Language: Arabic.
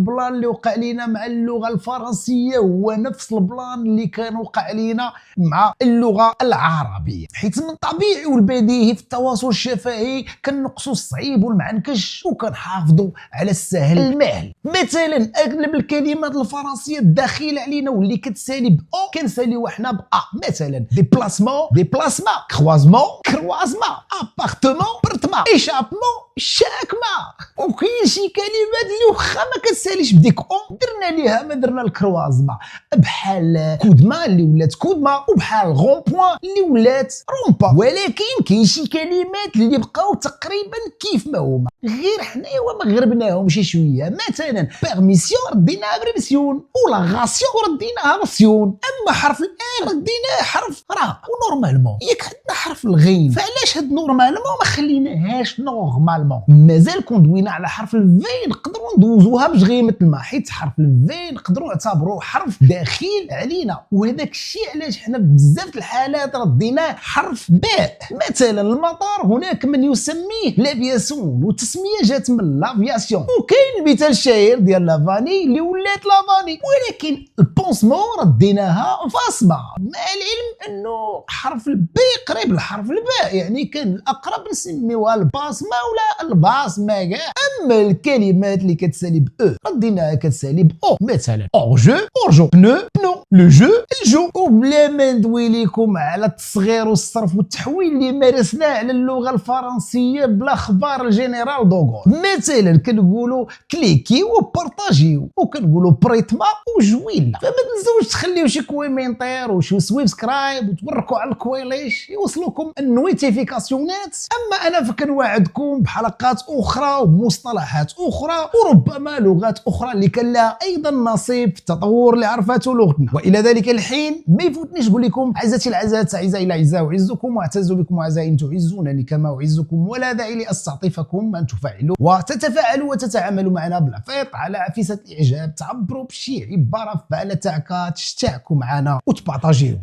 البلان اللي وقع لينا مع اللغة الفرنسية هو نفس البلان اللي كان وقع لينا مع اللغة العربية، حيث من طبيعي والبديهي في التواصل الشفهي كنقصوا الصعيب والمعنكش وكنحافظوا على السهل المهل. مثلا اغلب الكلمات الفرنسية الداخلة علينا واللي كتسالي ب او كنساليوها حنا ب ا، مثلا ديبلاسمون، كروازمون، ابارتمون، برتما، ايشابمون، شاكما. وكاين شي كلمات اللي واخا ما كتساليش بديك او درنا ليها ما درنا الكروازما، بحال كودما اللي ولات كودما، وبحال غون بوين اللي ولات رومبا. ولكن كاين شي كلمات اللي بقاو تقريبا كيف ما هما، غير حنايا ما غربناهم شي شويه. مثلا بيرميسيون رديناها برميسيون، ولا غاسيون رديناها غاسيون. اما حرف الان رديناه حرف را. ونورمالمون ياك عندنا حرف الغين، فعلاش هاد نورمالمون ما خليناهاش نورمالمون؟ مازال كون دوينا على حرف الفي نقدروا ندوزوها بجغيمه الماء، حيت حرف الفي نقدروا نعتبروه حرف داخل علينا، وهذاك الشيء علاش حنا بزاف الحالات رديناه حرف باء. مثلا المطار هناك من يسميه لافياسيون، والتسميه جات من لافياسيون. وكاين المثال الشهير ديال لافاني اللي ولات لافاني. ولكن البونسمون رديناها فاسما، مع العلم انه حرف البي قريب لحرف الباء، يعني كان الاقرب نسميوها الباسما ولا الباسما كاع. اما الكلمات اللي كتسالي ب او رديناها كتسالي ب او، مثلا اورجو، بنو، لو جو، الجو. وبلا ما ندوي لكم على التصغير والصرف والتحويل اللي مارسناه على اللغه الفرنسيه بلا خبار الجنرال دوغول. مثلا كنقولوا كليكي وبارطاجيو، وكنقولوا بريتما وجويلا. فما تنساوش تخليو شي كويمنتير وشي سبسكرايب وتبركوا على الكويليش يوصلوكم النوتيفيكاسيونات. اما انا فكنوعدكم بحلقات اخرى وبمصطلحات اخرى وربما لغات اخرى اللي كان لها ايضا نصيب في التطور اللي عرفته لغتنا. والى ذلك الحين ما يفوتنيش نقول لكم عزتي العزات، اعزائي الاعزاء، اعزكم واعتز بكم اعزائي ان تعزونني كما اعزكم، ولا داعي لاستعطفكم ان تفاعلوا وتتفاعلوا وتتعاملوا معنا بالعفيط على عفيسة الاعجاب، تعبروا بشي عباره فعاله تاعك تشتاكوا معنا وتبارطاجيو.